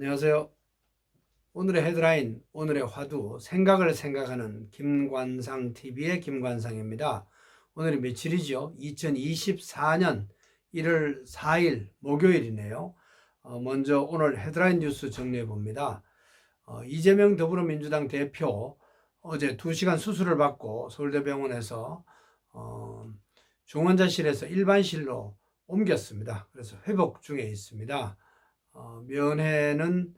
안녕하세요. 오늘의 헤드라인, 오늘의 화두, 생각을 생각하는 김관상 TV의 김관상입니다. 오늘이 며칠이죠? 2024년 1월 4일 목요일이네요. 먼저 오늘 헤드라인 뉴스 정리해 봅니다. 이재명 더불어민주당 대표 어제 2시간 수술을 받고 서울대병원에서 중환자실에서 일반실로 옮겼습니다. 그래서 회복 중에 있습니다. 면회는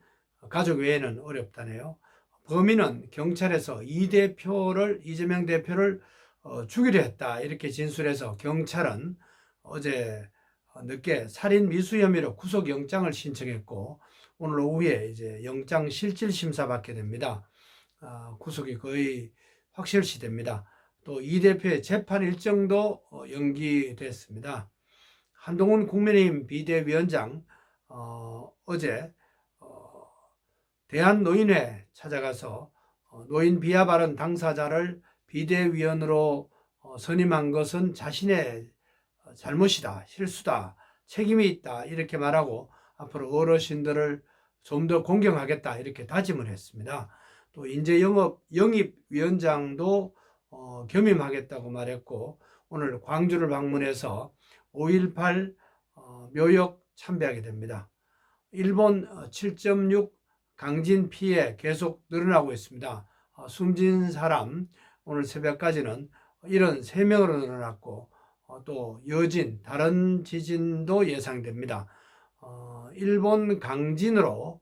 가족 외에는 어렵다네요. 범인은 경찰에서 이재명 대표를 죽이려 했다 이렇게 진술해서 경찰은 어제 늦게 살인 미수 혐의로 구속영장을 신청했고 오늘 오후에 이제 영장 실질 심사 받게 됩니다. 구속이 거의 확실시 됩니다. 또 이 대표의 재판 일정도 연기됐습니다. 한동훈 국민의힘 비대위원장 어제 대한노인회 찾아가서 노인 비하 발언 당사자를 비대위원으로 선임한 것은 자신의 잘못이다, 실수다, 책임이 있다 이렇게 말하고 앞으로 어르신들을 좀 더 공경하겠다 이렇게 다짐을 했습니다. 또 인재영입위원장도 겸임하겠다고 말했고 오늘 광주를 방문해서 5.18 묘역 참배하게 됩니다. 일본 7.6 강진 피해 계속 늘어나고 있습니다. 숨진 사람 오늘 새벽까지는 73명으로 늘어났고 또 여진 다른 지진도 예상됩니다. 일본 강진으로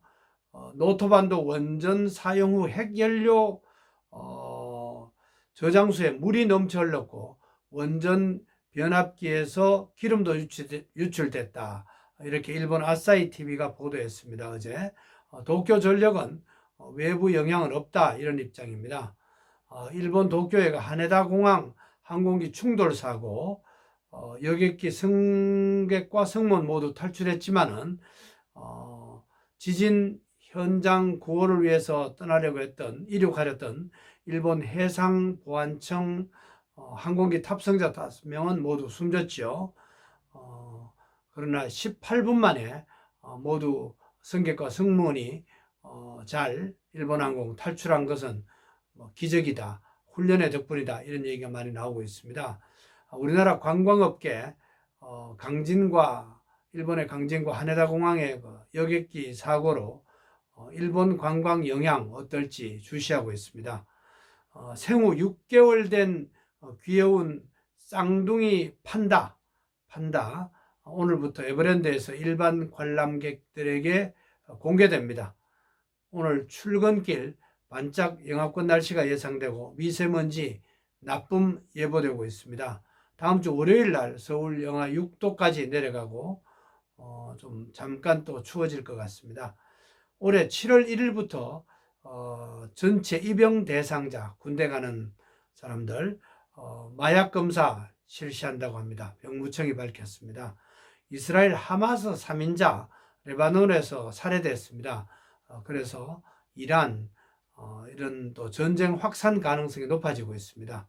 노토반도 원전 사용 후 핵연료 저장소에 물이 넘쳐 흘렀고 원전 변압기에서 기름도 유출됐다. 이렇게 일본 아사히 TV가 보도했습니다. 어제 도쿄전력은 외부 영향은 없다 이런 입장입니다. 일본 도쿄에가 하네다 공항 항공기 충돌 사고 여객기 승객과 승무원 모두 탈출했지만은 지진 현장 구호를 위해서 떠나려고 했던 이륙하렸던 일본 해상보안청 항공기 탑승자 5명은 모두 숨졌죠. 그러나 18분 만에 모두 승객과 승무원이 잘 일본항공 탈출한 것은 기적이다, 훈련의 덕분이다 이런 얘기가 많이 나오고 있습니다. 우리나라 관광업계 일본의 강진과 하네다 공항의 여객기 사고로 일본 관광 영향 어떨지 주시하고 있습니다. 생후 6개월 된 귀여운 쌍둥이 판다 오늘부터 에버랜드에서 일반 관람객들에게 공개됩니다. 오늘 출근길 반짝 영하권 날씨가 예상되고 미세먼지 나쁨 예보되고 있습니다. 다음 주 월요일 날 서울 영하 6도까지 내려가고 좀 잠깐 또 추워질 것 같습니다. 올해 7월 1일부터 전체 입영 대상자 군대 가는 사람들 마약 검사 실시한다고 합니다. 병무청이 밝혔습니다. 이스라엘 하마스 3인자 레바논에서 살해됐습니다. 그래서 이란 이런 또 전쟁 확산 가능성이 높아지고 있습니다.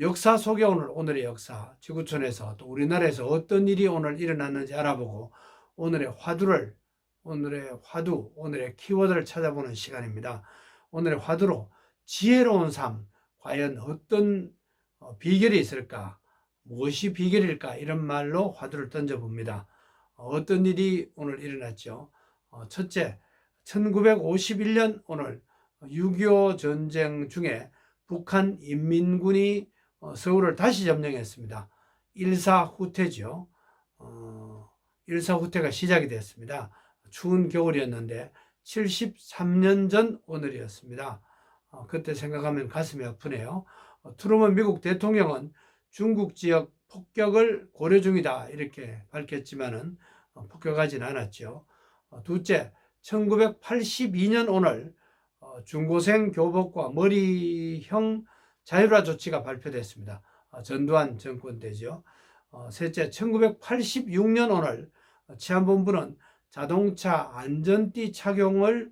역사 속에 오늘의 역사 지구촌에서 또 우리나라에서 어떤 일이 오늘 일어났는지 알아보고 오늘의 키워드를 찾아보는 시간입니다. 오늘의 화두로 지혜로운 삶, 과연 어떤 비결이 있을까? 무엇이 비결일까? 이런 말로 화두를 던져봅니다. 어떤 일이 오늘 일어났죠? 첫째, 1951년 오늘 6.25 전쟁 중에 북한 인민군이 서울을 다시 점령했습니다. 일사후퇴죠. 일사후퇴가 시작이 됐습니다. 추운 겨울이었는데 73년 전 오늘이었습니다. 그때 생각하면 가슴이 아프네요. 트루먼 미국 대통령은 중국 지역 폭격을 고려 중이다 이렇게 밝혔지만은 폭격하진 않았죠. 둘째, 1982년 오늘 중고생 교복과 머리형 자율화 조치가 발표됐습니다. 전두환 정권 때죠. 셋째, 1986년 오늘 치안본부는 자동차 안전띠 착용을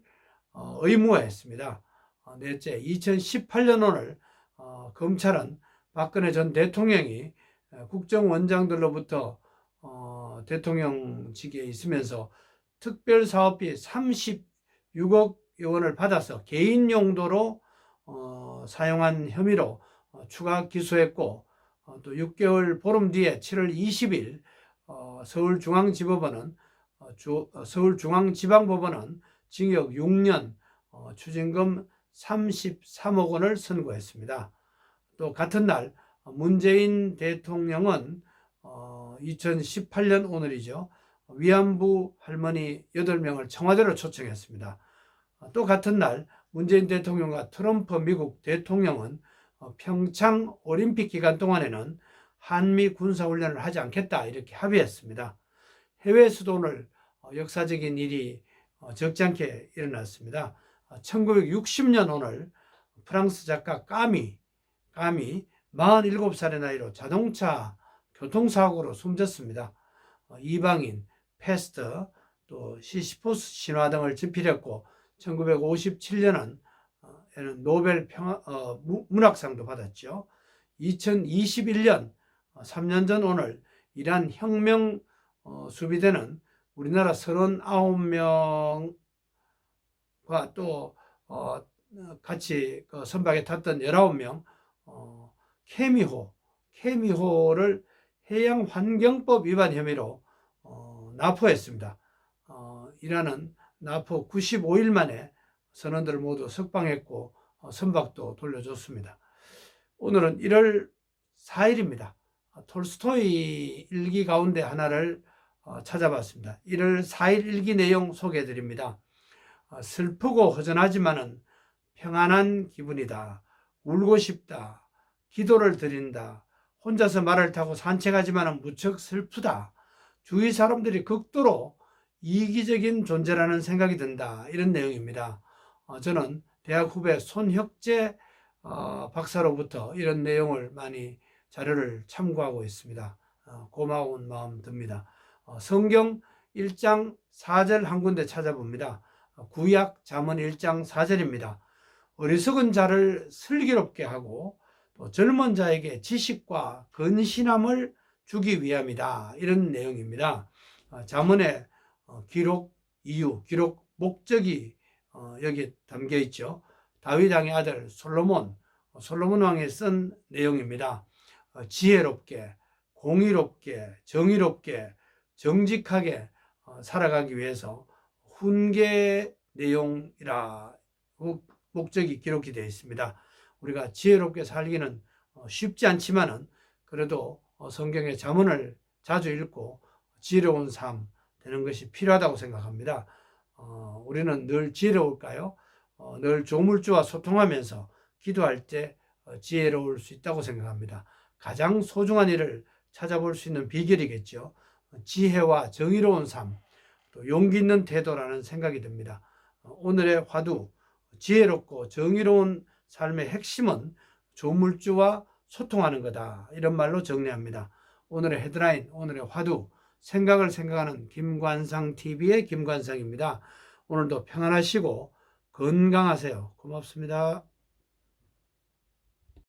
의무화했습니다. 넷째, 2018년 오늘 검찰은 박근혜 전 대통령이 국정원장들로부터 대통령직에 있으면서 특별사업비 36억 원을 받아서 개인 용도로 사용한 혐의로 추가 기소했고, 또 6개월 보름 뒤에 7월 20일 서울중앙지방법원은 징역 6년, 추징금 33억 원을 선고했습니다. 또 같은 날 문재인 대통령은 2018년 오늘이죠. 위안부 할머니 8명을 청와대로 초청했습니다. 또 같은 날 문재인 대통령과 트럼프 미국 대통령은 평창 올림픽 기간 동안에는 한미 군사훈련을 하지 않겠다 이렇게 합의했습니다. 해외에서도 오늘 역사적인 일이 적지 않게 일어났습니다. 1960년 오늘 프랑스 작가 까미 47살의 나이로 자동차 교통사고로 숨졌습니다. 이방인, 패스트, 또 시시포스 신화 등을 집필했고 1957년에는 노벨 문학상도 받았죠. 2021년 3년 전 오늘 이란 혁명 수비대는 우리나라 39명과 또 같이 선박에 탔던 19명 케미호를 해양환경법 위반 혐의로 납포했습니다. 이란은 납포 95일 만에 선원들 모두 석방했고 선박도 돌려줬습니다. 오늘은 1월 4일입니다. 톨스토이 일기 가운데 하나를 찾아봤습니다. 1월 4일 일기 내용 소개해드립니다. 슬프고 허전하지만은 평안한 기분이다. 울고 싶다. 기도를 드린다. 혼자서 말을 타고 산책하지만은 무척 슬프다. 주위 사람들이 극도로 이기적인 존재라는 생각이 든다. 이런 내용입니다. 저는 대학 후배 손혁재 박사로부터 이런 내용을 많이 자료를 참고하고 있습니다. 고마운 마음 듭니다. 성경 1장 4절 한 군데 찾아봅니다. 구약 잠언 1장 4절입니다. 어리석은 자를 슬기롭게 하고 또 젊은 자에게 지식과 근신함을 주기 위함이다. 이런 내용입니다. 잠언의 기록 이유, 기록 목적이 여기 담겨 있죠. 다윗 왕의 아들 솔로몬 왕이 쓴 내용입니다. 지혜롭게, 공의롭게, 정의롭게, 정직하게 살아가기 위해서 훈계 내용이라 목적이 기록이 되어 있습니다. 우리가 지혜롭게 살기는 쉽지 않지만은 그래도 성경의 잠언을 자주 읽고 지혜로운 삶 되는 것이 필요하다고 생각합니다. 우리는 늘 지혜로울까요? 늘 조물주와 소통하면서 기도할 때 지혜로울 수 있다고 생각합니다. 가장 소중한 일을 찾아볼 수 있는 비결이겠죠. 지혜와 정의로운 삶, 또 용기 있는 태도라는 생각이 듭니다. 오늘의 화두, 지혜롭고 정의로운 삶의 핵심은 조물주와 소통하는 거다. 이런 말로 정리합니다. 오늘의 헤드라인, 오늘의 화두, 생각을 생각하는 김관상TV의 김관상입니다. 오늘도 평안하시고 건강하세요. 고맙습니다.